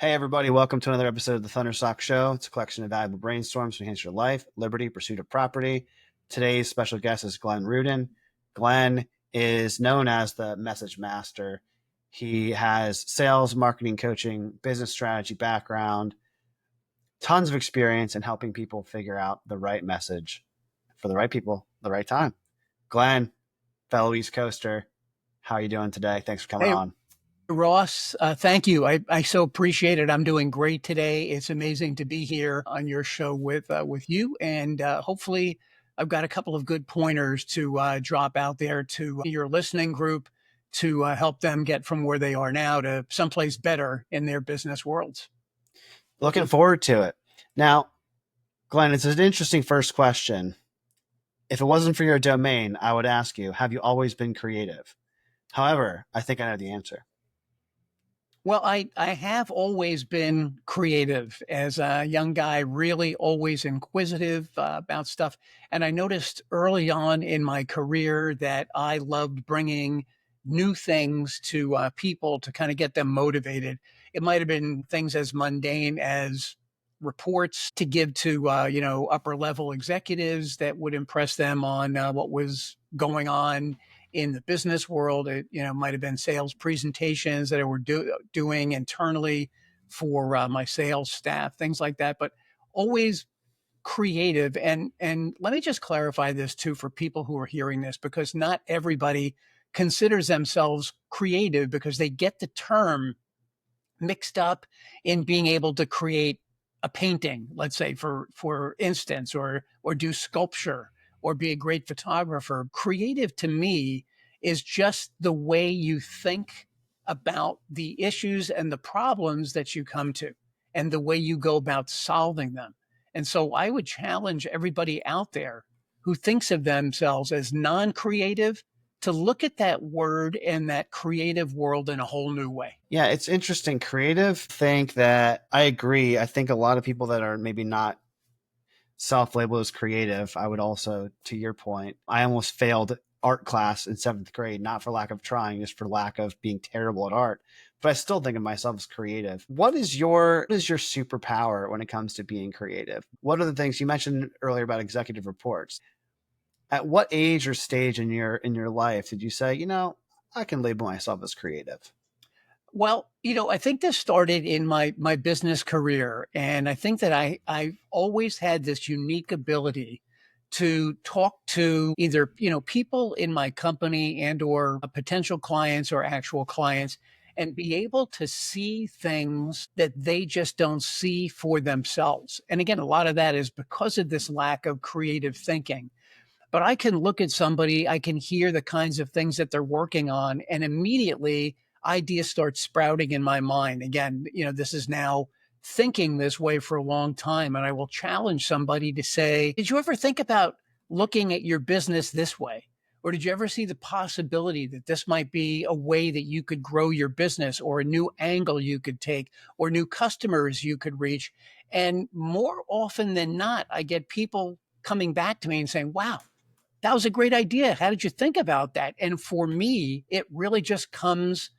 Hey, everybody, welcome to another episode of the Thundersock Show. It's a collection of valuable brainstorms to enhance your life, liberty, pursuit of property. Today's special guest is Glenn Rudin. Glenn is known as the message master. He has sales, marketing, coaching, business strategy background, tons of experience in helping people figure out the right message for the right people, the right time. Glenn, fellow East Coaster, how are you doing today? Thanks for coming Hey, on. Ross, thank you. I so appreciate it. I'm doing great today. It's amazing to be here on your show with you, and hopefully, I've got a couple of good pointers to drop out there to your listening group to help them get from where they are now to someplace better in their business worlds. Looking forward to it. Now, Glenn, it's an interesting first question. If it wasn't for your domain, I would ask you, have you always been creative? However, I think I know the answer. Well, I have always been creative as a young guy, really always inquisitive about stuff. And I noticed early on in my career that I loved bringing new things to people to kind of get them motivated. It might have been things as mundane as reports to give to upper level executives that would impress them on what was going on in the business world. It might have been sales presentations that I were doing internally for my sales staff, things like that. But always creative. And let me just clarify this too for people who are hearing this, because not everybody considers themselves creative because they get the term mixed up in being able to create a painting, let's say for instance, or do sculpture or be a great photographer. Creative to me is just the way you think about the issues and the problems that you come to and the way you go about solving them. And so I would challenge everybody out there who thinks of themselves as non-creative to look at that word and that creative world in a whole new way. Yeah, it's interesting. Creative, think that I agree. I think a lot of people that are maybe not self-labeled as creative, I would also, to your point, I almost failed art class in seventh grade, not for lack of trying, just for lack of being terrible at art. But I still think of myself as creative. What is your superpower when it comes to being creative? What are the things you mentioned earlier about executive reports? At what age or stage in your life did you say, I can label myself as creative? Well, I think this started in my business career, and I think that I've always had this unique ability to talk to either people in my company and or potential clients or actual clients, and be able to see things that they just don't see for themselves. And again, a lot of that is because of this lack of creative thinking. But I can look at somebody, I can hear the kinds of things that they're working on, and immediately ideas start sprouting in my mind. Again, this is now thinking this way for a long time. And I will challenge somebody to say, did you ever think about looking at your business this way? Or did you ever see the possibility that this might be a way that you could grow your business, or a new angle you could take, or new customers you could reach? And more often than not, I get people coming back to me and saying, wow, that was a great idea. How did you think about that? And for me, it really just comes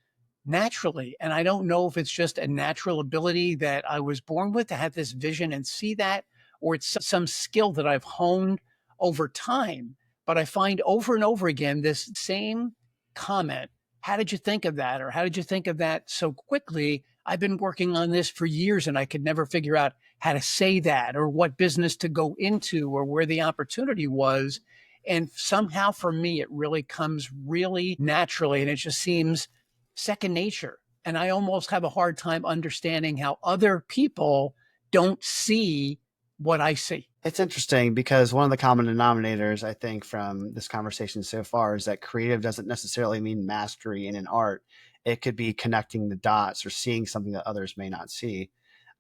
naturally. And I don't know if it's just a natural ability that I was born with to have this vision and see that, or it's some skill that I've honed over time. But I find over and over again this same comment. How did you think of that? Or how did you think of that so quickly? I've been working on this for years and I could never figure out how to say that, or what business to go into, or where the opportunity was. And somehow for me, it really comes really naturally, and it just seems second nature. And I almost have a hard time understanding how other people don't see what I see. It's interesting because one of the common denominators, I think, from this conversation so far is that creative doesn't necessarily mean mastery in an art. It could be connecting the dots or seeing something that others may not see.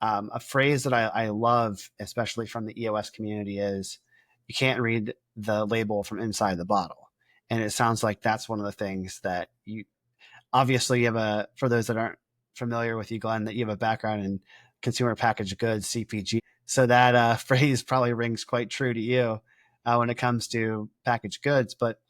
A phrase that I love, especially from the EOS community, is you can't read the label from inside the bottle. And it sounds like that's one of the things that you obviously you have for those that aren't familiar with you, Glenn, that you have a background in consumer packaged goods, CPG. So that phrase probably rings quite true to you when it comes to packaged goods. But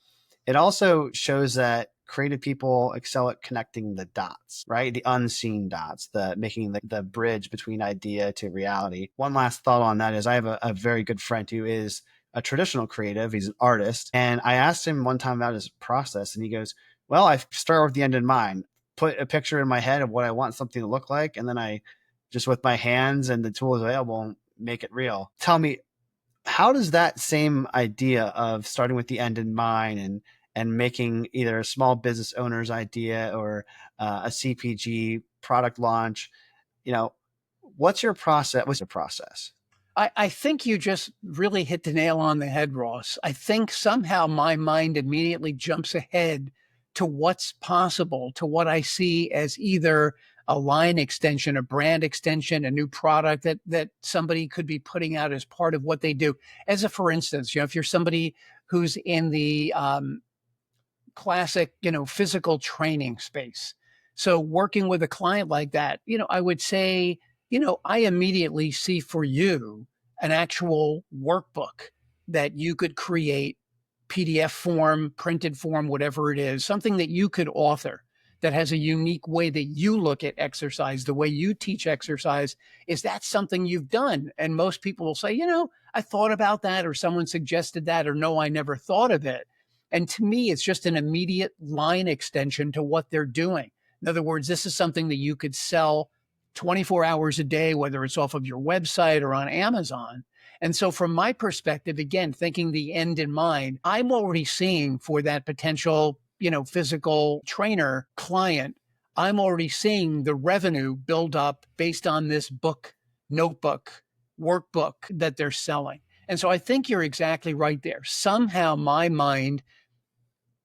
it also shows that creative people excel at connecting the dots, right? The unseen dots, the making the bridge between idea to reality. One last thought on that is I have a very good friend who is a traditional creative. He's an artist. And I asked him one time about his process, and he goes, well, I start with the end in mind, put a picture in my head of what I want something to look like. And then I just, with my hands and the tools available, make it real. Tell me, how does that same idea of starting with the end in mind and making either a small business owner's idea or a CPG product launch, you know, what's your process? What's your process? I think you just really hit the nail on the head, Ross. I think somehow my mind immediately jumps ahead to what's possible, to what I see as either a line extension, a brand extension, a new product that somebody could be putting out as part of what they do. As a for instance, if you're somebody who's in the classic, physical training space. So working with a client like that, I would say, I immediately see for you an actual workbook that you could create, PDF form, printed form, whatever it is, something that you could author that has a unique way that you look at exercise, the way you teach exercise. Is that something you've done? And most people will say, I thought about that, or someone suggested that, or no, I never thought of it. And to me, it's just an immediate line extension to what they're doing. In other words, this is something that you could sell 24 hours a day, whether it's off of your website or on Amazon. And so from my perspective, again, thinking the end in mind, I'm already seeing for that potential, physical trainer client, I'm already seeing the revenue build up based on this book, notebook, workbook that they're selling. And so I think you're exactly right there. Somehow my mind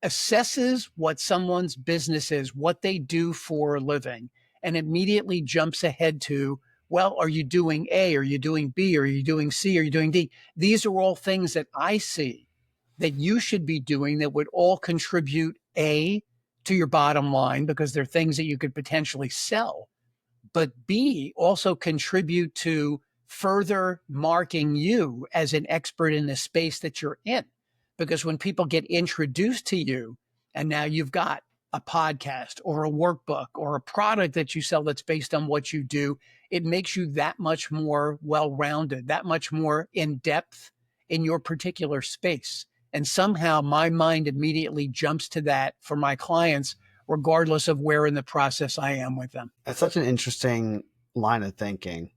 assesses what someone's business is, what they do for a living, and immediately jumps ahead to, well, are you doing A? Are you doing B? Are you doing C? Are you doing D? These are all things that I see that you should be doing that would all contribute A, to your bottom line, because they're things that you could potentially sell, but B, also contribute to further marking you as an expert in the space that you're in. Because when people get introduced to you, and now you've got a podcast or a workbook or a product that you sell that's based on what you do, it makes you that much more well-rounded, that much more in depth in your particular space. And somehow my mind immediately jumps to that for my clients, regardless of where in the process I am with them. That's such an interesting line of thinking.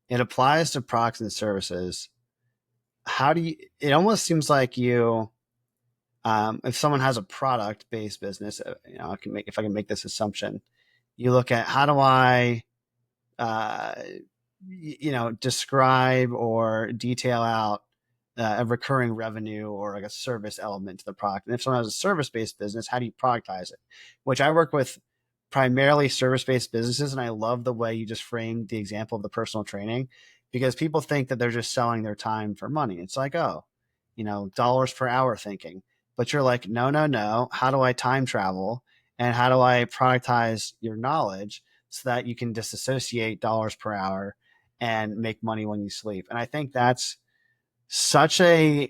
It applies to products and services. How do you, it almost seems like you, if someone has a product based business, if I can make this assumption, you look at how do I, uh, describe or detail out a recurring revenue or like a service element to the product. And if someone has a service based business, how do you productize it? Which I work with primarily service based businesses. And I love the way you just framed the example of the personal training, because people think that they're just selling their time for money. It's like, oh, dollars per hour thinking. But you're like, no, no, no. How do I time travel? And how do I productize your knowledge so that you can disassociate dollars per hour and make money when you sleep? And I think that's such a,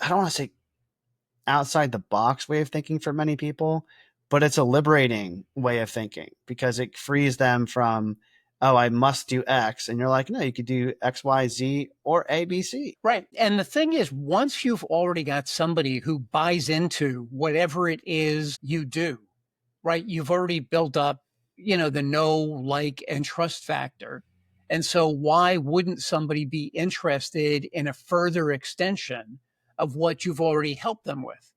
I don't want to say outside the box way of thinking for many people, but it's a liberating way of thinking because it frees them from, oh, I must do X. And you're like, no, you could do X, Y, Z, or A, B, C. Right. And the thing is, once you've already got somebody who buys into whatever it is you do, right, you've already built up, the know, like, and trust factor. And so why wouldn't somebody be interested in a further extension of what you've already helped them with?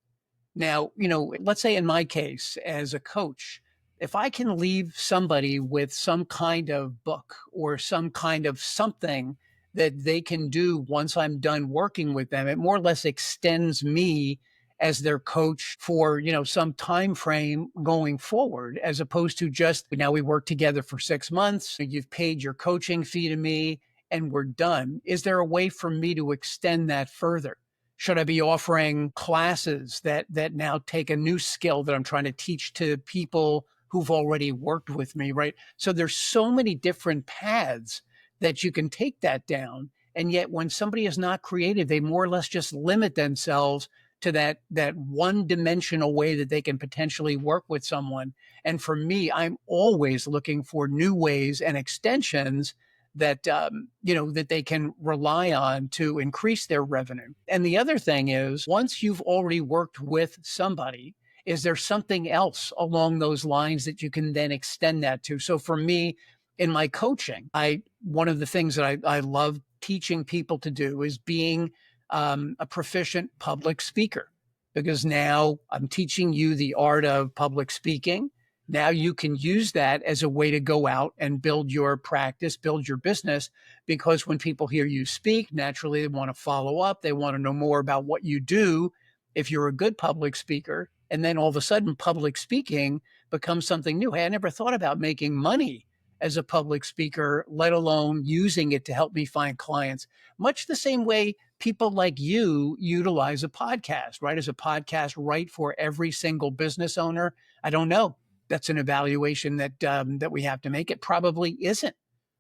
Now, let's say in my case as a coach, if I can leave somebody with some kind of book or some kind of something that they can do once I'm done working with them, it more or less extends me as their coach for, some time frame going forward, as opposed to just now we work together for 6 months, you've paid your coaching fee to me and we're done. Is there a way for me to extend that further? Should I be offering classes that now take a new skill that I'm trying to teach to people who've already worked with me, right? So there's so many different paths that you can take that down. And yet when somebody is not creative, they more or less just limit themselves to that one-dimensional way that they can potentially work with someone. And for me, I'm always looking for new ways and extensions that that they can rely on to increase their revenue. And the other thing is, once you've already worked with somebody, is there something else along those lines that you can then extend that to? So for me, in my coaching, I one of the things that I love teaching people to do is being a proficient public speaker, because now I'm teaching you the art of public speaking. Now you can use that as a way to go out and build your practice, build your business, because when people hear you speak, naturally they want to follow up. They want to know more about what you do if you're a good public speaker. And then all of a sudden, public speaking becomes something new. Hey, I never thought about making money as a public speaker, let alone using it to help me find clients. Much the same way people like you utilize a podcast, right? Is a podcast right for every single business owner? I don't know. That's an evaluation that we have to make. It probably isn't,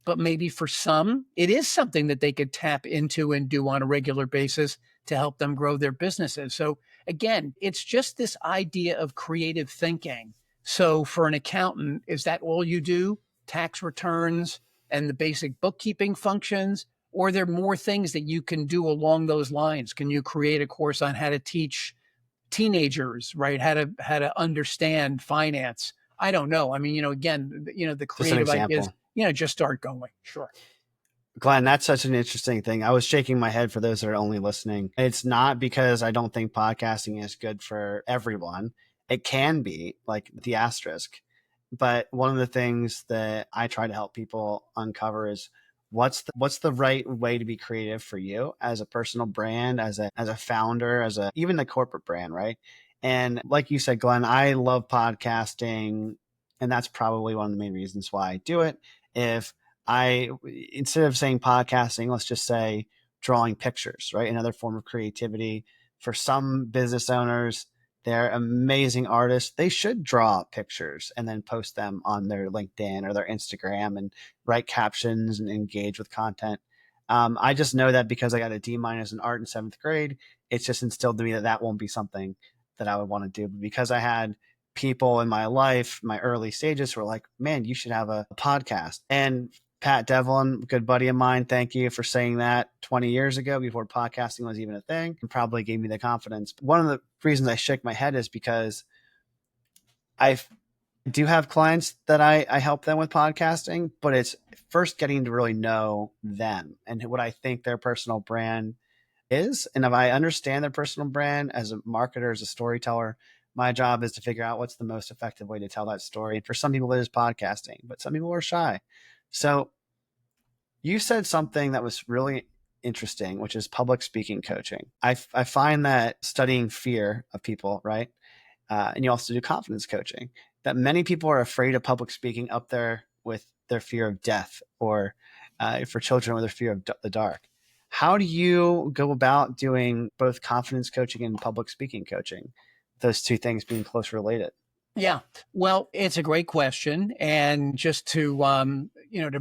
but maybe for some, it is something that they could tap into and do on a regular basis to help them grow their businesses. So again, it's just this idea of creative thinking. So for an accountant, is that all you do? Tax returns and the basic bookkeeping functions? Or are there more things that you can do along those lines? Can you create a course on how to teach teenagers, right? How to understand finance? I don't know. I mean, again, the Just an creative ideas, example. just start going. Sure. Glenn, that's such an interesting thing. I was shaking my head for those that are only listening. It's not because I don't think podcasting is good for everyone. It can be, like the asterisk. But one of the things that I try to help people uncover is what's the right way to be creative for you as a personal brand, as a founder, as a even a corporate brand, right? And like you said, Glenn, I love podcasting, and that's probably one of the main reasons why I do it. If I instead of saying podcasting, let's just say drawing pictures, right? Another form of creativity. For some business owners, they're amazing artists. They should draw pictures and then post them on their LinkedIn or their Instagram and write captions and engage with content. I just know that because I got a D minus in art in seventh grade, it's just instilled in me that that won't be something that I would want to do. But because I had people in my life, my early stages, who were like, man, you should have a podcast. And Pat Devlin, good buddy of mine, thank you for saying that 20 years ago before podcasting was even a thing, and probably gave me the confidence. One of the reasons I shake my head is because I do have clients that I help them with podcasting, but it's first getting to really know them and what I think their personal brand is. And if I understand their personal brand as a marketer, as a storyteller, my job is to figure out what's the most effective way to tell that story. And for some people, it is podcasting, but some people are shy. So you said something that was really interesting, which is public speaking coaching. I find that studying fear of people, right? And you also do confidence coaching, that many people are afraid of public speaking up there with their fear of death, or for children with their fear of the dark. How do you go about doing both confidence coaching and public speaking coaching? Those two things being close related. Yeah. Well, it's a great question. And just to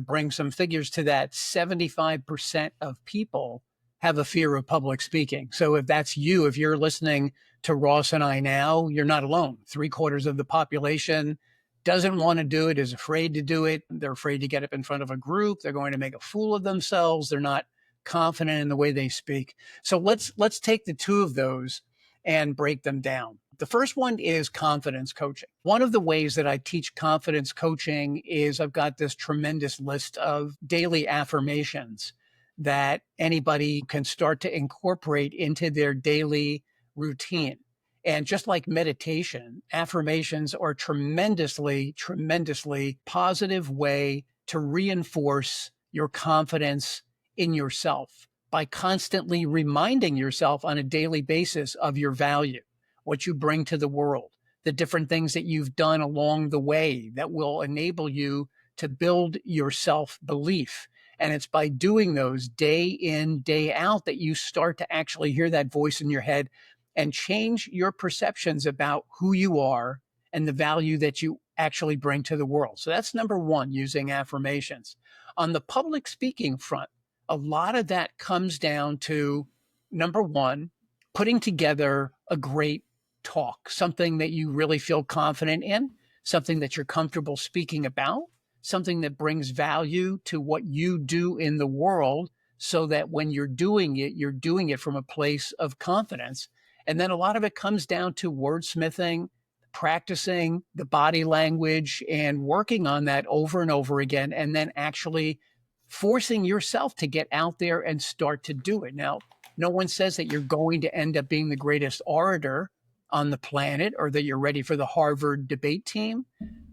bring some figures to that, 75% of people have a fear of public speaking. So if that's you, if you're listening to Ross and I now, you're not alone. 3/4 of the population doesn't want to do it, is afraid to do it. They're afraid to get up in front of a group. They're going to make a fool of themselves. They're not confident in the way they speak. So let's take the two of those and break them down. The first one is confidence coaching. One of the ways that I teach confidence coaching is I've got this tremendous list of daily affirmations that anybody can start to incorporate into their daily routine. And just like meditation, affirmations are tremendously, tremendously positive way to reinforce your confidence in yourself by constantly reminding yourself on a daily basis of your value, what you bring to the world, the different things that you've done along the way that will enable you to build your self-belief. And it's by doing those day in, day out that you start to actually hear that voice in your head and change your perceptions about who you are and the value that you actually bring to the world. So that's number one, using affirmations. On the public speaking front, a lot of that comes down to, number one, putting together a great talk, something that you really feel confident in, something that you're comfortable speaking about, something that brings value to what you do in the world, so that when you're doing it from a place of confidence. And then a lot of it comes down to wordsmithing, practicing the body language and working on that over and over again, and then actually forcing yourself to get out there and start to do it. Now, no one says that you're going to end up being the greatest orator on the planet or that you're ready for the Harvard debate team,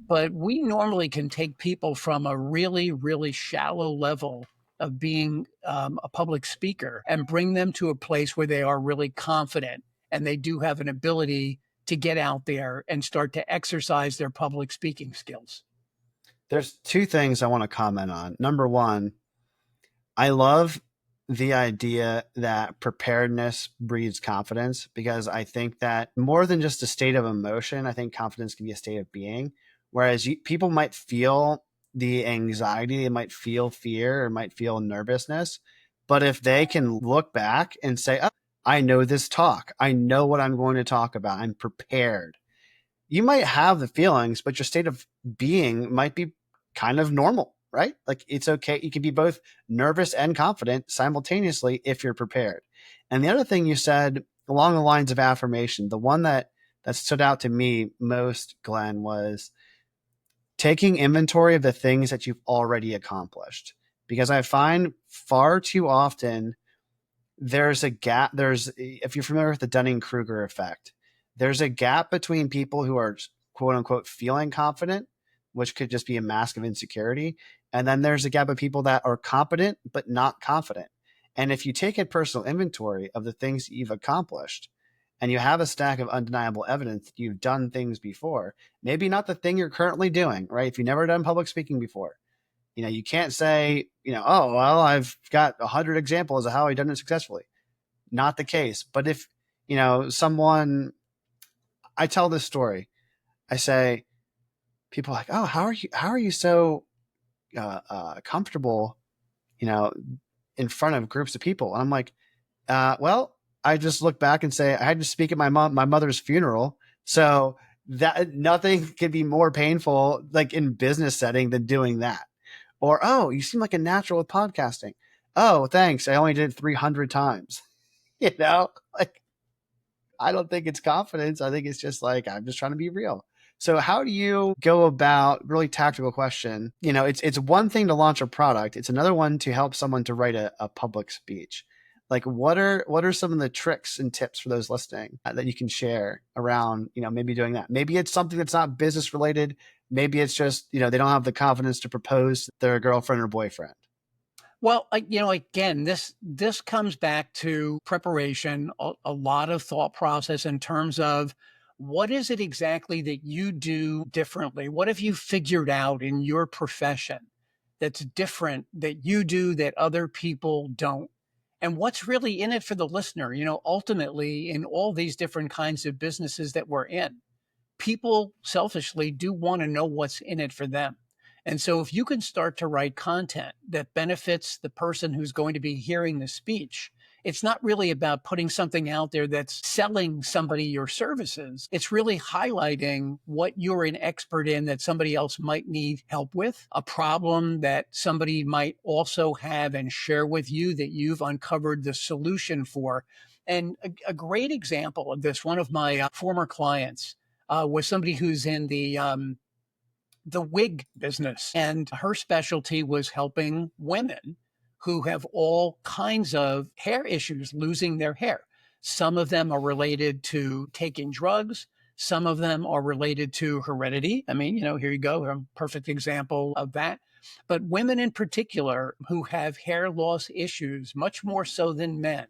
but we normally can take people from a really, really shallow level of being a public speaker and bring them to a place where they are really confident and they do have an ability to get out there and start to exercise their public speaking skills. There's two things I want to comment on. Number one, I love the idea that preparedness breeds confidence, because I think that more than just a state of emotion, I think confidence can be a state of being. Whereas people might feel the anxiety, they might feel fear or might feel nervousness. But if they can look back and say, oh, I know this talk, I know what I'm going to talk about, I'm prepared, you might have the feelings, but your state of being might be kind of normal, right? Like it's okay. You can be both nervous and confident simultaneously if you're prepared. And the other thing you said along the lines of affirmation, the one that stood out to me most, Glenn, was taking inventory of the things that you've already accomplished. Because I find far too often there's a gap. If you're familiar with the Dunning-Kruger effect, there's a gap between people who are quote unquote feeling confident, which could just be a mask of insecurity. And then there's a gap of people that are competent, but not confident. And if you take a personal inventory of the things that you've accomplished and you have a stack of undeniable evidence that you've done things before, maybe not the thing you're currently doing, right? If you've never done public speaking before, you can't say, oh, well, I've got 100 examples of how I've done it successfully. Not the case. But if, someone, I tell this story, I say, people are like, oh, how are you so comfortable, you know, in front of groups of people? And I'm like, well, I just look back and say, I had to speak at my mother's funeral. So that nothing could be more painful, like in business setting, than doing that. Or, oh, you seem like a natural with podcasting. Oh, thanks. I only did it 300 times. Like I don't think it's confidence. I think it's just like, I'm just trying to be real. So how do you go about, really tactical question? It's one thing to launch a product. It's another one to help someone to write a public speech. Like what are some of the tricks and tips for those listening that you can share around, maybe doing that? Maybe it's something that's not business related. Maybe it's just, they don't have the confidence to propose to their girlfriend or boyfriend. Well, again, this comes back to preparation, a lot of thought process in terms of what is it exactly that you do differently? What have you figured out in your profession that's different that you do that other people don't? And what's really in it for the listener? Ultimately, in all these different kinds of businesses that we're in, people selfishly do want to know what's in it for them. And so if you can start to write content that benefits the person who's going to be hearing the speech, it's not really about putting something out there that's selling somebody your services. It's really highlighting what you're an expert in that somebody else might need help with, a problem that somebody might also have and share with you that you've uncovered the solution for. And a great example of this, one of my former clients, was somebody who's in the wig business, and her specialty was helping women who have all kinds of hair issues, losing their hair. Some of them are related to taking drugs. Some of them are related to heredity. I mean, here you go, a perfect example of that. But women in particular who have hair loss issues, much more so than men,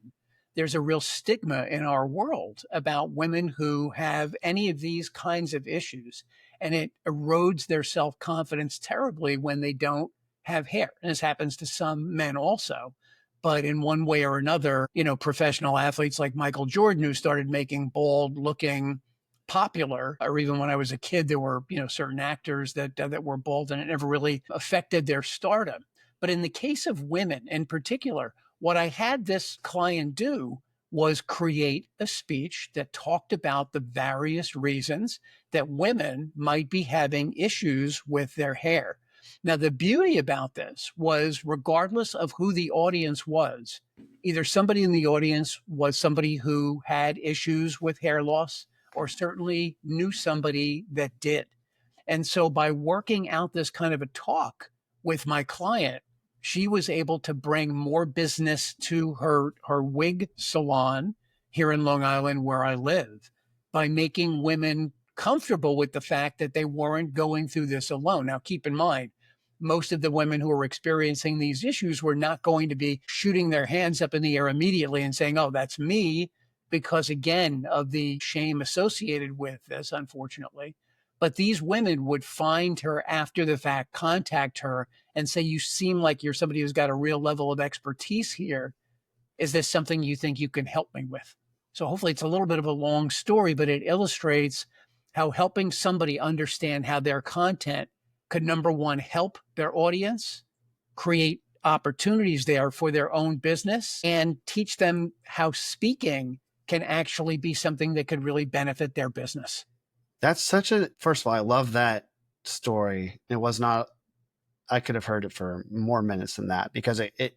there's a real stigma in our world about women who have any of these kinds of issues. And it erodes their self confidence terribly when they don't have hair. And this happens to some men also. But in one way or another, professional athletes like Michael Jordan, who started making bald looking popular, or even when I was a kid, there were, certain actors that were bald, and it never really affected their stardom. But in the case of women in particular, what I had this client do was create a speech that talked about the various reasons that women might be having issues with their hair. Now, the beauty about this was, regardless of who the audience was, either somebody in the audience was somebody who had issues with hair loss or certainly knew somebody that did. And so by working out this kind of a talk with my client, she was able to bring more business to her wig salon here in Long Island, where I live, by making women comfortable with the fact that they weren't going through this alone. Now, keep in mind, most of the women who are experiencing these issues were not going to be shooting their hands up in the air immediately and saying, oh, that's me, because again, of the shame associated with this, unfortunately. But these women would find her after the fact, contact her, and say, you seem like you're somebody who's got a real level of expertise here. Is this something you think you can help me with? So hopefully it's a little bit of a long story, but it illustrates how helping somebody understand how their content could, number one, help their audience, create opportunities there for their own business, and teach them how speaking can actually be something that could really benefit their business. That's such a, first of all, I love that story. It was not, I could have heard it for more minutes than that, because it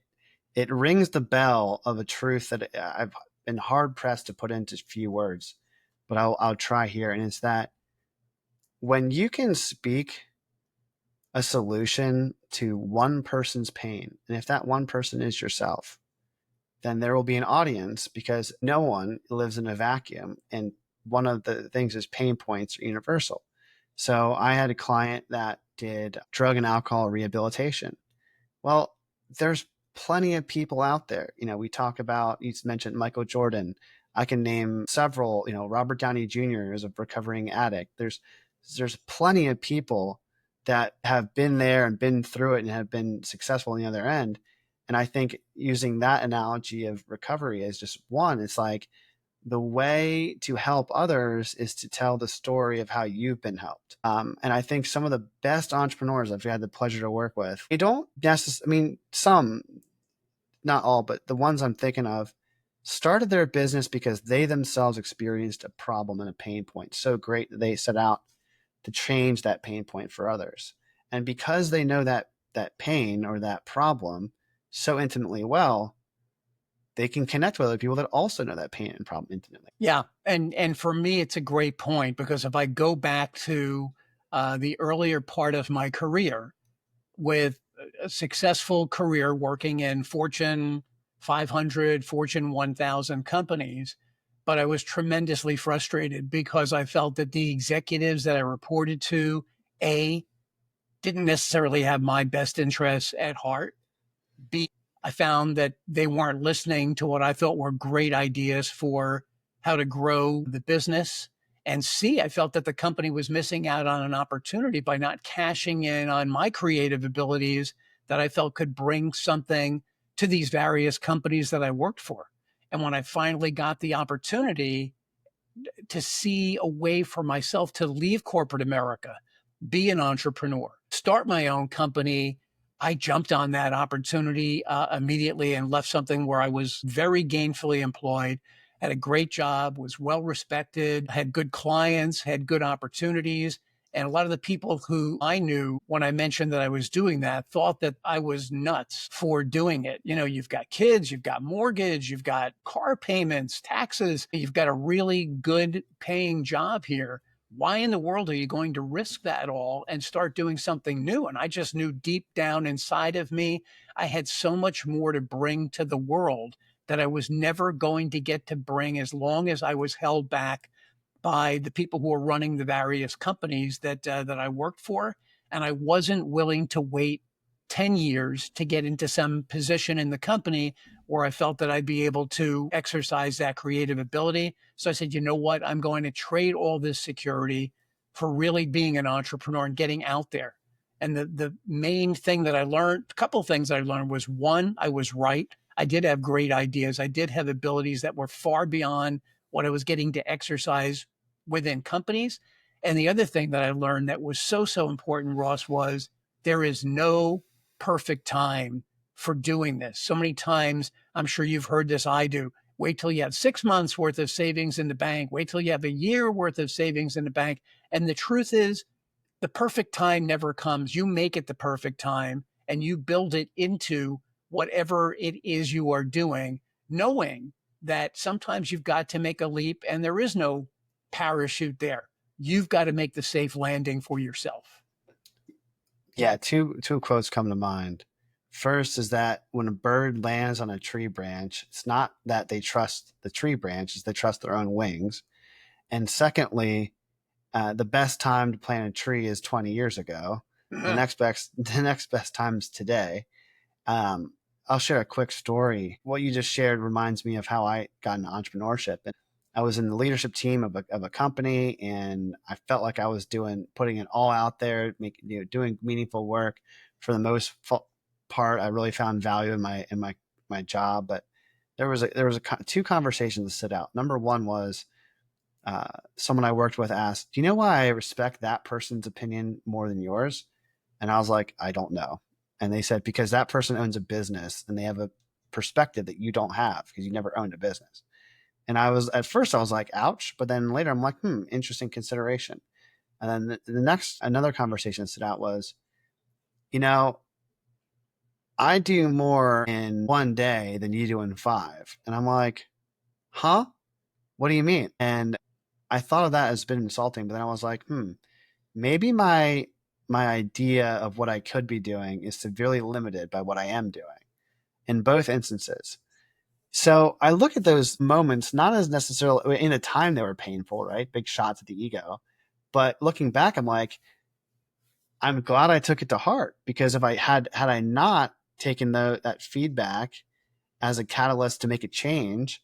rings the bell of a truth that I've been hard pressed to put into few words, but I'll try here. And it's that when you can speak a solution to one person's pain, and if that one person is yourself, then there will be an audience, because no one lives in a vacuum. And one of the things is pain points are universal. So I had a client that did drug and alcohol rehabilitation. Well, there's plenty of people out there. We talk about, you mentioned Michael Jordan. I can name several, Robert Downey Jr. is a recovering addict. There's plenty of people that have been there and been through it and have been successful on the other end. And I think using that analogy of recovery is just one. It's like, the way to help others is to tell the story of how you've been helped. And I think some of the best entrepreneurs I've had the pleasure to work with, they don't necessarily, I mean, some, not all, but the ones I'm thinking of, started their business because they themselves experienced a problem and a pain point so great that they set out to change that pain point for others. And because they know that pain or that problem so intimately well, they can connect with other people that also know that pain and problem intimately. Yeah, and for me, it's a great point, because if I go back to the earlier part of my career, with a successful career working in Fortune 500, Fortune 1000 companies, but I was tremendously frustrated because I felt that the executives that I reported to, A, didn't necessarily have my best interests at heart. B, I found that they weren't listening to what I thought were great ideas for how to grow the business. And C, I felt that the company was missing out on an opportunity by not cashing in on my creative abilities that I felt could bring something to these various companies that I worked for. And when I finally got the opportunity to see a way for myself to leave corporate America, be an entrepreneur, start my own company, I jumped on that opportunity immediately and left something where I was very gainfully employed, had a great job, was well respected, had good clients, had good opportunities. And a lot of the people who I knew when I mentioned that I was doing that thought that I was nuts for doing it. You've got kids, you've got mortgage, you've got car payments, taxes, you've got a really good paying job here. Why in the world are you going to risk that all and start doing something new? And I just knew deep down inside of me, I had so much more to bring to the world that I was never going to get to bring as long as I was held back by the people who were running the various companies that I worked for. And I wasn't willing to wait 10 years to get into some position in the company where I felt that I'd be able to exercise that creative ability. So I said, you know what? I'm going to trade all this security for really being an entrepreneur and getting out there. And the main thing that I learned, a couple of things that I learned, was one, I was right. I did have great ideas. I did have abilities that were far beyond what I was getting to exercise within companies. And the other thing that I learned that was so important, Ross, was there is no perfect time for doing this. So many times, I'm sure you've heard this, I do, Wait till you have 6 months worth of savings in the bank. Wait till you have a year worth of savings in the bank. And the truth is, the perfect time never comes. You make it the perfect time and you build it into whatever it is you are doing, knowing that sometimes you've got to make a leap and there is no parachute there. You've got to make the safe landing for yourself. Yeah, two quotes come to mind. First is that when a bird lands on a tree branch, it's not that they trust the tree branch, it's they trust their own wings. And secondly, the best time to plant a tree is 20 years ago. The next best time is today. I'll share a quick story. What you just shared reminds me of how I got into entrepreneurship. And I was in the leadership team of a company, and I felt like I was putting it all out there, doing meaningful work. For the most part, I really found value in my job. But there was two conversations that stood out. Number one was someone I worked with asked, "Do you know why I respect that person's opinion more than yours?" And I was like, "I don't know." And they said, "Because that person owns a business and they have a perspective that you don't have because you never owned a business." And at first I was like, "Ouch." But then later I'm like, interesting consideration. And then another conversation that stood out was, you know, I do more in one day than you do in five. And I'm like, huh? What do you mean? And I thought of that as a bit insulting, but then I was like, maybe my idea of what I could be doing is severely limited by what I am doing in both instances. So I look at those moments not as necessarily in a time they were painful, right? Big shots at the ego. But looking back, I'm like, I'm glad I took it to heart, because if I had I not taken that feedback as a catalyst to make a change,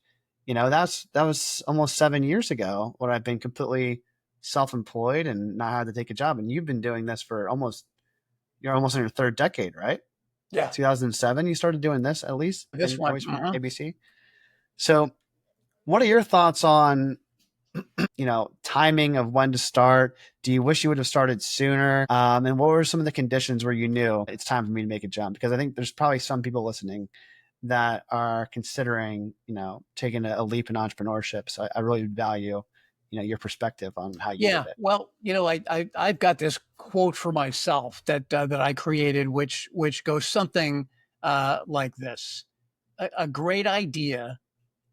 that was almost 7 years ago when I've been completely self-employed and not had to take a job. And you've been doing this for you're almost in your third decade, right? Yeah. 2007, you started doing this at least, This and one. always from ABC. So what are your thoughts on timing of when to start? Do you wish you would have started sooner? And what were some of the conditions where you knew it's time for me to make a jump? Because I think there's probably some people listening that are considering, taking a leap in entrepreneurship. So I really value, your perspective on how you Yeah. did it. Well, I've got this quote for myself that I created, which goes something like this: a great idea,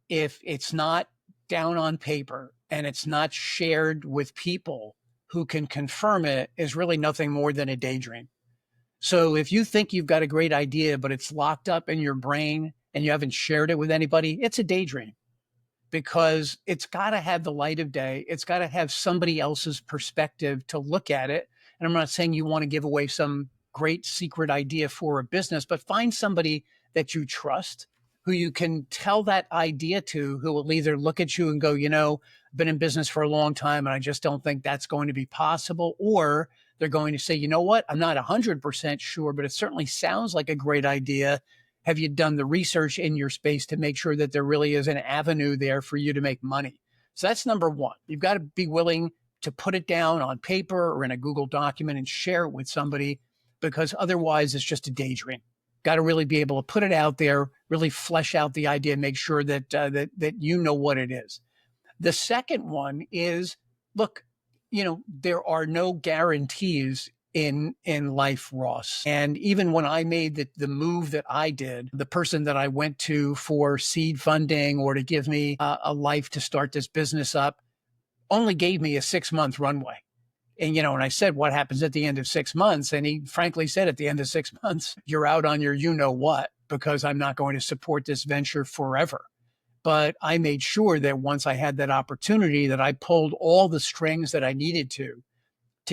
if it's not down on paper and it's not shared with people who can confirm it, is really nothing more than a daydream. So if you think you've got a great idea, but it's locked up in your brain and you haven't shared it with anybody, it's a daydream, because it's got to have the light of day. It's got to have somebody else's perspective to look at it. And I'm not saying you want to give away some great secret idea for a business, but find somebody that you trust, who you can tell that idea to, who will either look at you and go, I've been in business for a long time and I just don't think that's going to be possible. Or they're going to say, you know what, I'm not 100% sure, but it certainly sounds like a great idea. Have you done the research in your space to make sure that there really is an avenue there for you to make money? So that's number one. You've got to be willing to put it down on paper or in a Google document and share it with somebody, because otherwise it's just a daydream. Got to really be able to put it out there, really flesh out the idea, make sure that that you know what it is. The second one is, look, there are no guarantees in life, Ross. And even when I made the move that I did, the person that I went to for seed funding or to give me a life to start this business up only gave me a 6-month runway. And I said, what happens at the end of 6 months? And he frankly said, at the end of 6 months, you're out on your what, because I'm not going to support this venture forever. But I made sure that once I had that opportunity, that I pulled all the strings that I needed to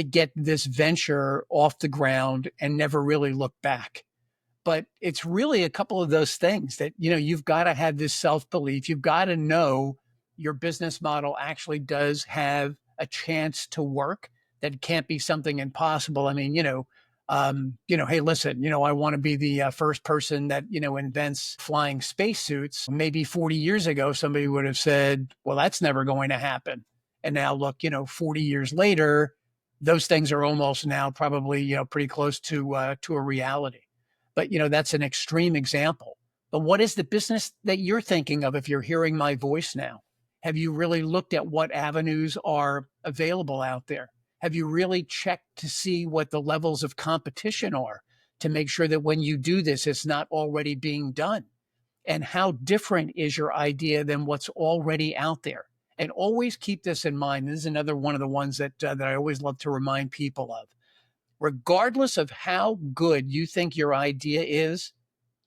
get this venture off the ground and never really look back. But it's really a couple of those things that, you've got to have this self-belief. You've got to know your business model actually does have a chance to work, that it can't be something impossible. I mean, hey, listen, I want to be the first person that, invents flying spacesuits. Maybe 40 years ago, somebody would have said, well, that's never going to happen. And now look, 40 years later, those things are almost now probably, pretty close to a reality. But, that's an extreme example. But what is the business that you're thinking of if you're hearing my voice now? Have you really looked at what avenues are available out there? Have you really checked to see what the levels of competition are to make sure that when you do this, it's not already being done? And how different is your idea than what's already out there? And always keep this in mind. This is another one of the ones that I always love to remind people of. Regardless of how good you think your idea is,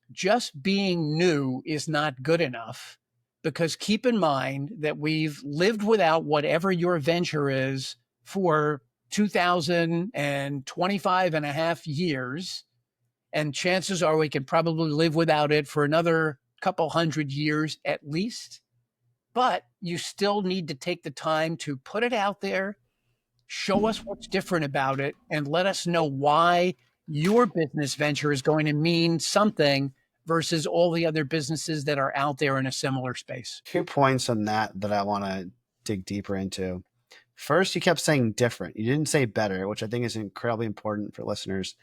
just being new is not good enough, because keep in mind that we've lived without whatever your venture is for 2025 and a half years. And chances are we can probably live without it for another couple hundred years at least. But you still need to take the time to put it out there, show us what's different about it, and let us know why your business venture is going to mean something versus all the other businesses that are out there in a similar space. 2 points on that I want to dig deeper into. First, you kept saying different. You didn't say better, which I think is incredibly important for listeners.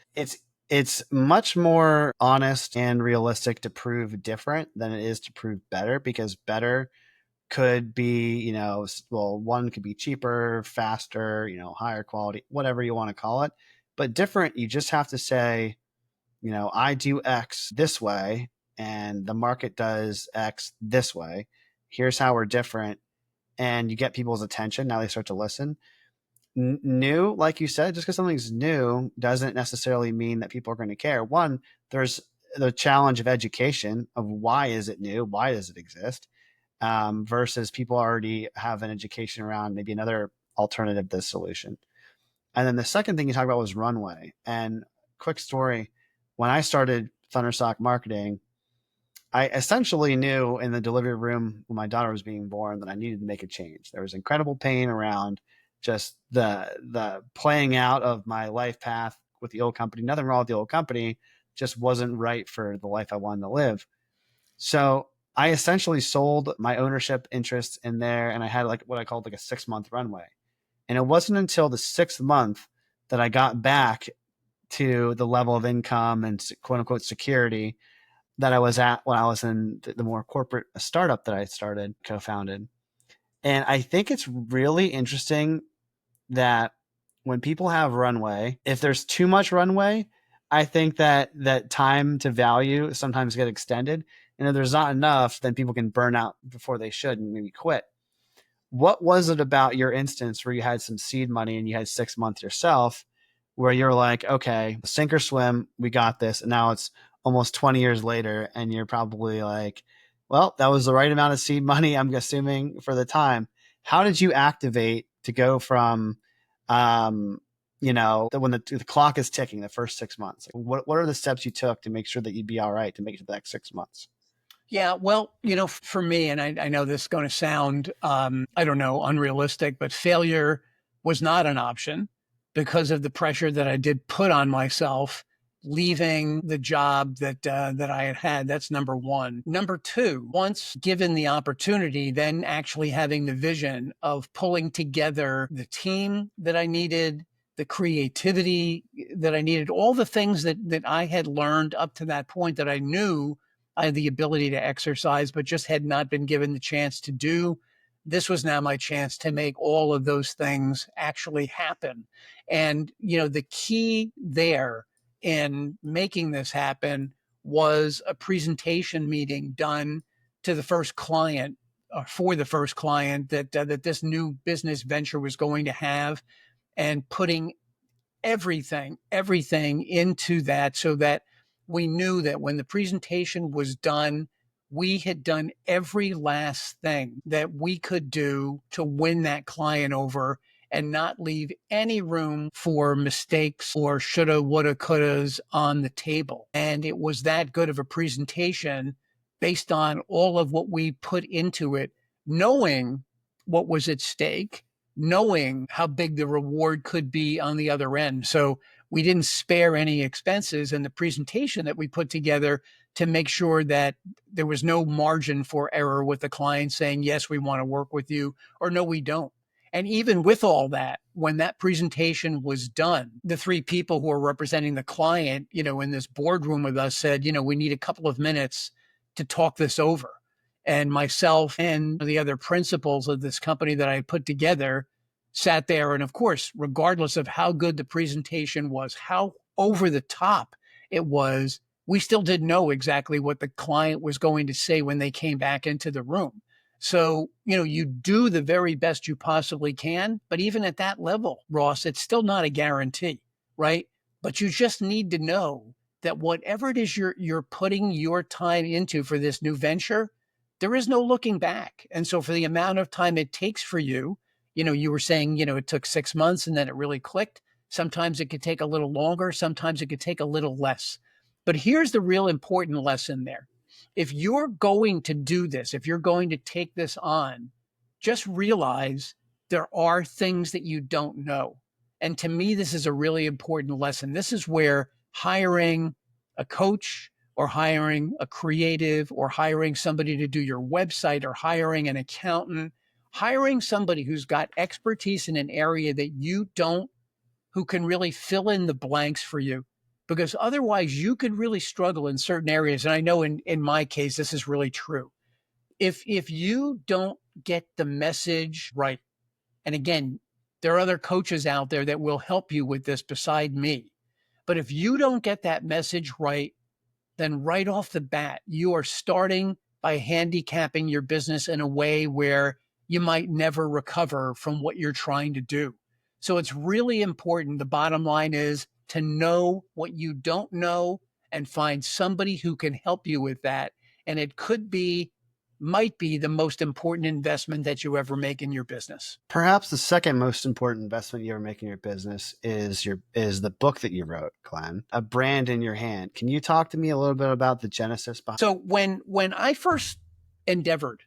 It's much more honest and realistic to prove different than it is to prove better, because better could be, well, one could be cheaper, faster, higher quality, whatever you want to call it. But different, you just have to say, I do X this way and the market does X this way. Here's how we're different. And you get people's attention. Now they start to listen. New, like you said, just because something's new doesn't necessarily mean that people are going to care. One, there's the challenge of education of why is it new? Why does it exist? Versus people already have an education around maybe another alternative to this solution. And then the second thing you talked about was runway. And quick story, when I started Thunderstock Marketing, I essentially knew in the delivery room when my daughter was being born that I needed to make a change. There was incredible pain around just the playing out of my life path with the old company. Nothing wrong with the old company, just wasn't right for the life I wanted to live. So I essentially sold my ownership interest in there, and I had like what I called like a 6-month runway. And it wasn't until the 6th month that I got back to the level of income and quote unquote security that I was at when I was in the more corporate startup that I started, co-founded. And I think it's really interesting that when people have runway, if there's too much runway, I think that time to value sometimes get extended. And if there's not enough, then people can burn out before they should and maybe quit. What was it about your instance where you had some seed money and you had 6 months yourself where you're like, okay, sink or swim, we got this. And now it's almost 20 years later and you're probably like, well, that was the right amount of seed money, I'm assuming, for the time. How did you activate to go from, when the clock is ticking, the first 6 months? What are the steps you took to make sure that you'd be all right to make it to the next 6 months? Yeah, well, for me, and I know this is going to sound, I don't know, unrealistic, but failure was not an option because of the pressure that I did put on myself leaving the job that I had had. That's number one. Number two, once given the opportunity, then actually having the vision of pulling together the team that I needed, the creativity that I needed, all the things that I had learned up to that point that I knew I had the ability to exercise, but just had not been given the chance to do. This was now my chance to make all of those things actually happen. And, the key there in making this happen was a presentation meeting done to the first client, or for the first client that this new business venture was going to have, and putting everything into that so that we knew that when the presentation was done, we had done every last thing that we could do to win that client over and not leave any room for mistakes or shoulda, woulda, couldas on the table. And it was that good of a presentation based on all of what we put into it, knowing what was at stake, knowing how big the reward could be on the other end. So we didn't spare any expenses in the presentation that we put together to make sure that there was no margin for error with the client saying, yes, we want to work with you, or no, we don't. And even with all that, when that presentation was done, the three people who were representing the client, in this boardroom with us said, we need a couple of minutes to talk this over. And myself and the other principals of this company that I put together sat there. And of course, regardless of how good the presentation was, how over the top it was, we still didn't know exactly what the client was going to say when they came back into the room. So, you do the very best you possibly can. But even at that level, Ross, it's still not a guarantee, right? But you just need to know that whatever it is you're putting your time into for this new venture, there is no looking back. And so for the amount of time it takes for you, you were saying, it took 6 months and then it really clicked. Sometimes it could take a little longer. Sometimes it could take a little less. But here's the real important lesson there. If you're going to do this, if you're going to take this on, just realize there are things that you don't know. And to me, this is a really important lesson. This is where hiring a coach or hiring a creative or hiring somebody to do your website or hiring an accountant, hiring somebody who's got expertise in an area that you don't, who can really fill in the blanks for you. Because otherwise you could really struggle in certain areas. And I know in my case, this is really true. If you don't get the message right, and again, there are other coaches out there that will help you with this beside me. But if you don't get that message right, then right off the bat, you are starting by handicapping your business in a way where you might never recover from what you're trying to do. So it's really important. The bottom line is to know what you don't know and find somebody who can help you with that. And it might be the most important investment that you ever make in your business. Perhaps the second most important investment you ever make in your business is the book that you wrote, Glenn, A Brand in Your Hand. Can you talk to me a little bit about the genesis behind? So when I first endeavored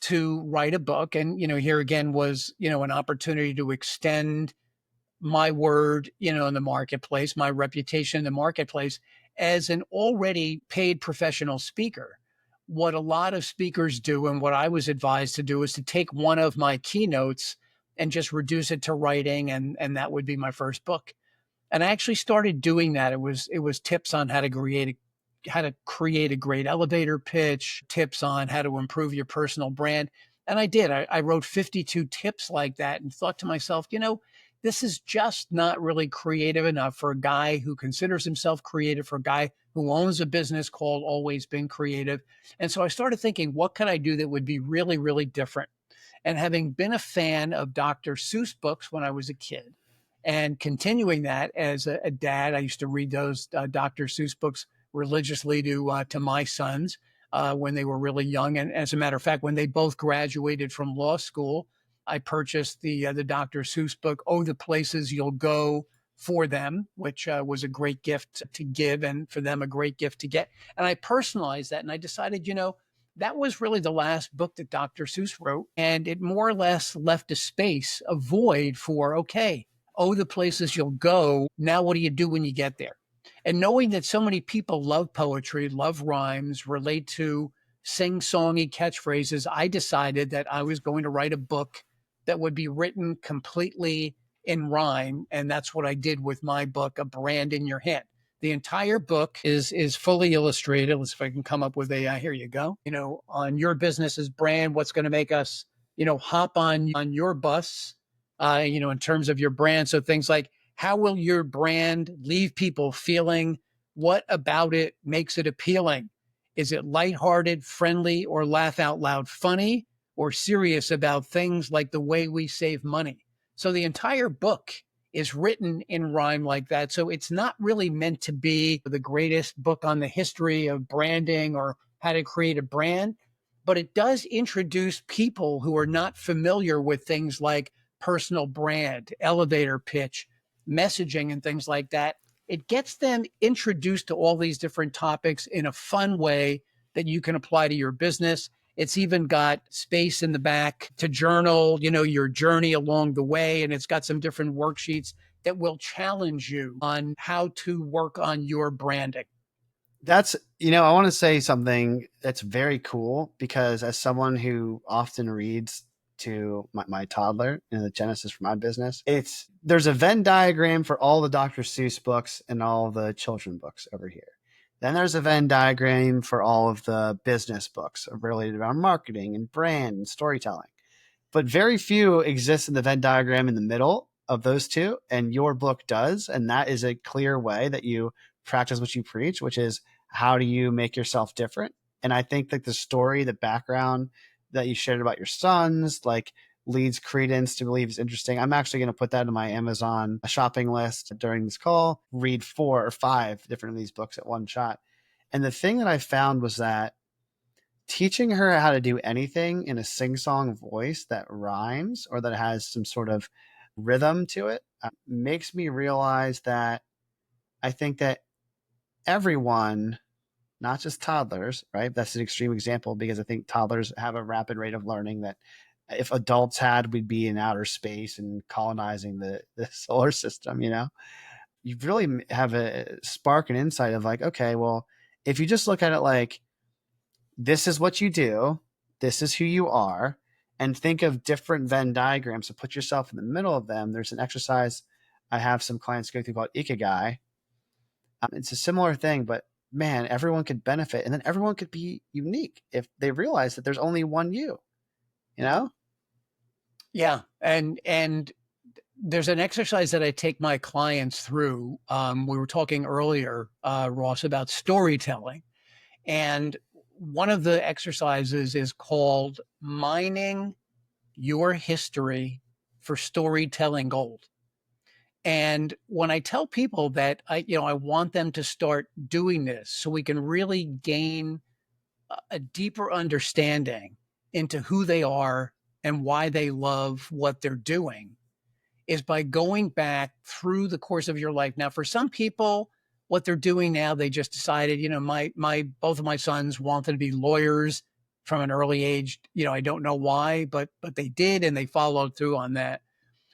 to write a book, and here again was an opportunity to extend my word in the marketplace, my reputation in the marketplace as an already paid professional speaker. What a lot of speakers do, and what I was advised to do, is to take one of my keynotes and just reduce it to writing, and that would be my first book. And I actually started doing that. It was tips on how to create a great elevator pitch, tips on how to improve your personal brand. And I did. I wrote 52 tips like that and thought to myself, this is just not really creative enough for a guy who considers himself creative, for a guy who owns a business called Always Been Creative. And so I started thinking, what could I do that would be really, really different? And having been a fan of Dr. Seuss books when I was a kid, and continuing that as a dad, I used to read those Dr. Seuss books religiously to my sons when they were really young. And as a matter of fact, when they both graduated from law school, I purchased the Dr. Seuss book, Oh, the Places You'll Go, for them, which was a great gift to give, and for them a great gift to get. And I personalized that, and I decided, that was really the last book that Dr. Seuss wrote, and it more or less left a space, a void for, okay, oh, the places you'll go. Now, what do you do when you get there? And knowing that so many people love poetry, love rhymes, relate to sing-songy catchphrases, I decided that I was going to write a book that would be written completely in rhyme. And that's what I did with my book, A Brand in Your Hand. The entire book is fully illustrated. Let's see if I can come up with here you go. On your business's brand, what's going to make us, hop on your bus, in terms of your brand. So things like, how will your brand leave people feeling? What about it makes it appealing? Is it lighthearted, friendly, or laugh out loud funny, or serious about things like the way we save money? So the entire book is written in rhyme like that. So it's not really meant to be the greatest book on the history of branding or how to create a brand, but it does introduce people who are not familiar with things like personal brand, elevator pitch, messaging, and things like that. It gets them introduced to all these different topics in a fun way that you can apply to your business. It's even got space in the back to journal, your journey along the way. And it's got some different worksheets that will challenge you on how to work on your branding. I want to say something that's very cool, because as someone who often reads to my toddler in the genesis for my business, there's a Venn diagram for all the Dr. Seuss books and all the children books over here. Then there's a Venn diagram for all of the business books related around marketing and brand and storytelling. But very few exist in the Venn diagram in the middle of those two. And your book does. And that is a clear way that you practice what you preach, which is how do you make yourself different? And I think that the story, the background that you shared about your sons, like leads credence to believe is interesting. I'm actually going to put that in my Amazon shopping list during this call, read 4 or 5 different of these books at one shot. And the thing that I found was that teaching her how to do anything in a sing-song voice that rhymes or that has some sort of rhythm to it makes me realize that I think that everyone, not just toddlers, right? That's an extreme example because I think toddlers have a rapid rate of learning that if adults had, we'd be in outer space and colonizing the solar system, you know? You really have a spark and insight of like, okay, well, if you just look at it like, this is what you do, this is who you are, and think of different Venn diagrams. So put yourself in the middle of them. There's an exercise I have some clients go through called Ikigai. It's a similar thing, but man, everyone could benefit, and then everyone could be unique if they realize that there's only one you. You know? Yeah. And there's an exercise that I take my clients through. We were talking earlier, Ross, about storytelling. And one of the exercises is called mining your history for storytelling gold. And when I tell people that I want them to start doing this so we can really gain a deeper understanding into who they are and why they love what they're doing is by going back through the course of your life. Now, for some people, what they're doing now, they just decided, my both of my sons wanted to be lawyers from an early age. I don't know why, but they did, and they followed through on that.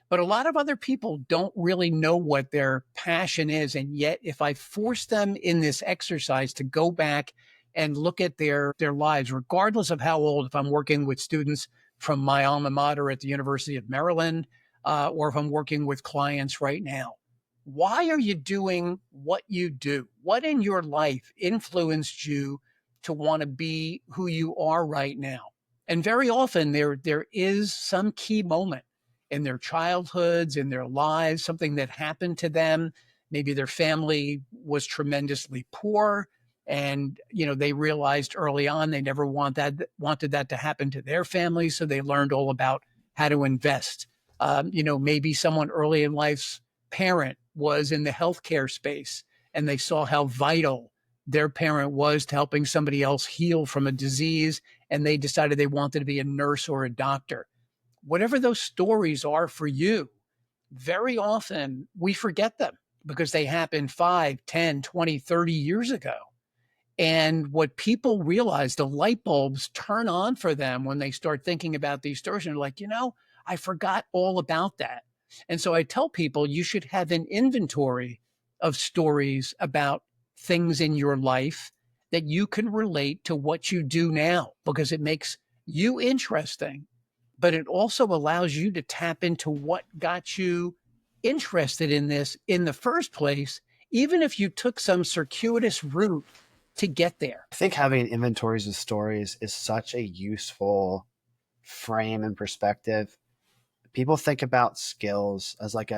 But a lot of other people don't really know what their passion is. And yet, if I force them in this exercise to go back and look at their lives, regardless of how old, if I'm working with students from my alma mater at the University of Maryland, or if I'm working with clients right now, why are you doing what you do? What in your life influenced you to want to be who you are right now? And very often there is some key moment in their childhoods, in their lives, something that happened to them. Maybe their family was tremendously poor, and they realized early on they never wanted that to happen to their family, so they learned all about how to invest. Maybe someone early in life's parent was in the healthcare space, and they saw how vital their parent was to helping somebody else heal from a disease, and they decided they wanted to be a nurse or a doctor. Whatever those stories are for you, very often we forget them because they happened 5, 10, 20, 30 years ago. And what people realize, the light bulbs turn on for them when they start thinking about these stories. And they're like, I forgot all about that. And so I tell people you should have an inventory of stories about things in your life that you can relate to what you do now because it makes you interesting, but it also allows you to tap into what got you interested in this in the first place, even if you took some circuitous route to get there. I think having inventories of stories is such a useful frame and perspective. People think about skills as like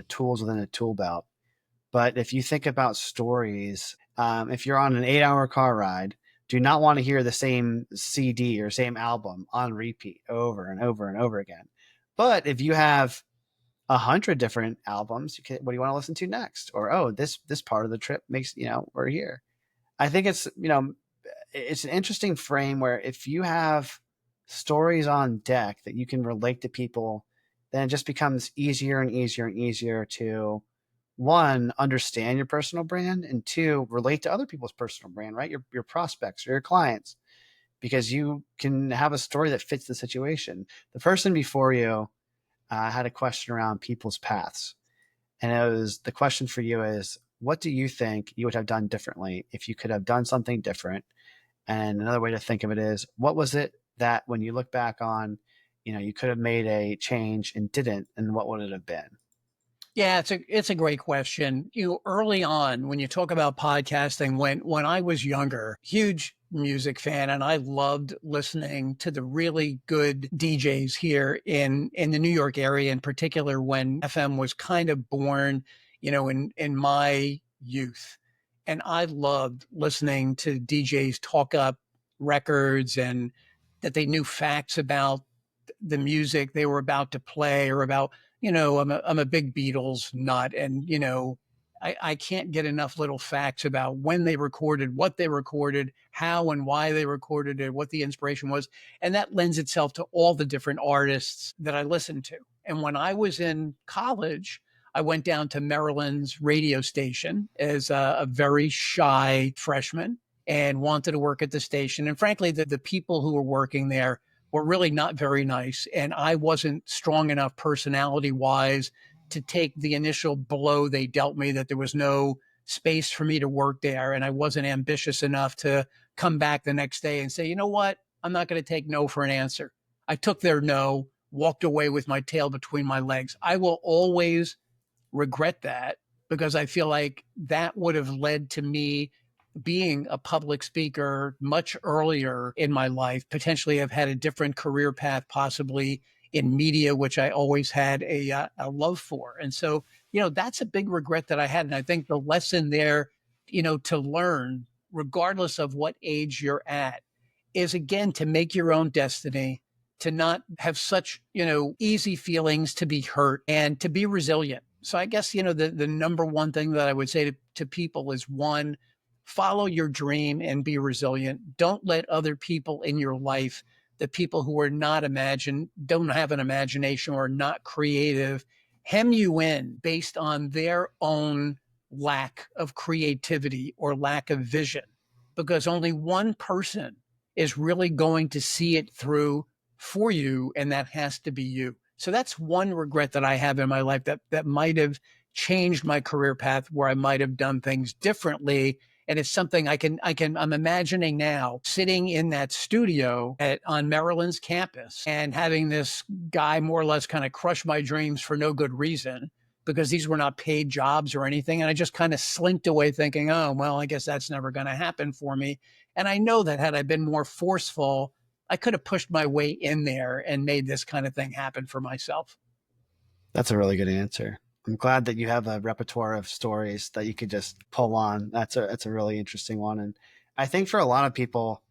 tools within a tool belt. But if you think about stories, if you're on an 8 hour car ride, do not want to hear the same CD or same album on repeat over and over and over again. But if you have 100 different albums, what do you want to listen to next? Or, oh, this part of the trip makes, we're here. I think it's an interesting frame where if you have stories on deck that you can relate to people, then it just becomes easier and easier and easier to one, understand your personal brand, and two, relate to other people's personal brand, right? Your prospects or your clients, because you can have a story that fits the situation. The person before you had a question around people's paths. And the question for you is, what do you think you would have done differently if you could have done something different? And another way to think of it is, what was it that when you look back on, you could have made a change and didn't, and what would it have been? Yeah, it's a great question. Early on when you talk about podcasting, when I was younger, huge music fan, and I loved listening to the really good DJs here in the New York area, in particular when FM was kind of born, in my youth. And I loved listening to DJs talk up records and that they knew facts about the music they were about to play or about I'm a big Beatles nut, and I can't get enough little facts about when they recorded, what they recorded, how and why they recorded it, what the inspiration was, and that lends itself to all the different artists that I listened to. And when I was in college, I went down to Maryland's radio station as a very shy freshman and wanted to work at the station. And frankly, the people who were working there were really not very nice. And I wasn't strong enough personality wise to take the initial blow they dealt me, that there was no space for me to work there. And I wasn't ambitious enough to come back the next day and say, you know what? I'm not going to take no for an answer. I took their no, walked away with my tail between my legs. I will always regret that because I feel like that would have led to me being a public speaker much earlier in my life, potentially have had a different career path, possibly in media, which I always had a love for. And so, that's a big regret that I had. And I think the lesson there, to learn, regardless of what age you're at, is again to make your own destiny, to not have such, easy feelings, to be hurt, and to be resilient. So I guess, the number one thing that I would say to people is, one, follow your dream and be resilient. Don't let other people in your life, the people who are not don't have an imagination or not creative, hem you in based on their own lack of creativity or lack of vision, because only one person is really going to see it through for you, and that has to be you. So that's one regret that I have in my life, that might have changed my career path, where I might have done things differently. And it's something I'm imagining now, sitting in that studio on Maryland's campus and having this guy more or less kind of crush my dreams for no good reason, because these were not paid jobs or anything. And I just kind of slinked away thinking, oh, well, I guess that's never going to happen for me. And I know that had I been more forceful, I could have pushed my way in there and made this kind of thing happen for myself. That's a really good answer. I'm glad that you have a repertoire of stories that you could just pull on. That's a really interesting one. And I think for a lot of people,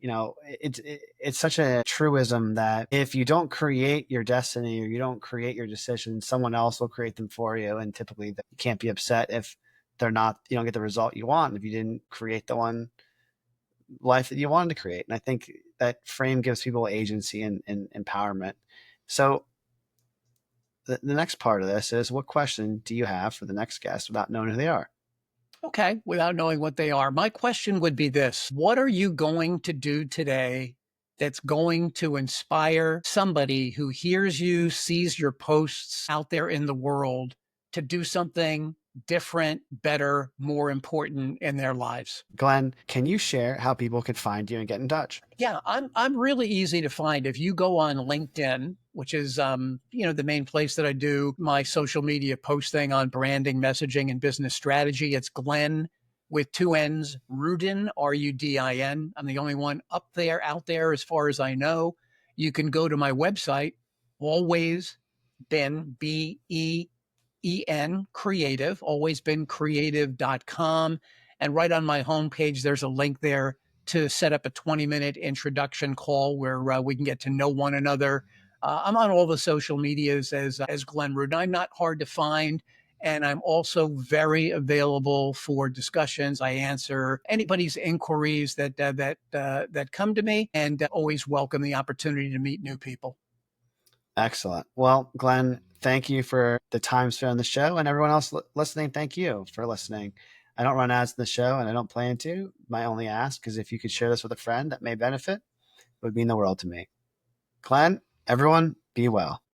it's such a truism that if you don't create your destiny or you don't create your decisions, someone else will create them for you. And typically, you can't be upset if you don't get the result you want if you didn't create the one life that you wanted to create. And I think that frame gives people agency and empowerment. So the next part of this is, what question do you have for the next guest without knowing who they are? Okay, without knowing what they are, my question would be this: what are you going to do today that's going to inspire somebody who hears you, sees your posts out there in the world, to do something different, better, more important in their lives? Glenn, can you share how people can find you and get in touch? Yeah, I'm really easy to find. If you go on LinkedIn, which is the main place that I do my social media posting on branding, messaging, and business strategy, it's Glenn with two N's, Rudin, Rudin. I'm the only one up there out there as far as I know. You can go to my website, always been BEEN creative, always been creative.com. And right on my homepage, there's a link there to set up a 20-minute introduction call where we can get to know one another. I'm on all the social medias as Glenn Rudin. I'm not hard to find, and I'm also very available for discussions. I answer anybody's inquiries that come to me, and always welcome the opportunity to meet new people. Excellent. Well, Glenn, thank you for the time spent on the show, and everyone else listening, thank you for listening. I don't run ads in the show, and I don't plan to. My only ask is if you could share this with a friend that may benefit, it would mean the world to me. Glenn, everyone, be well.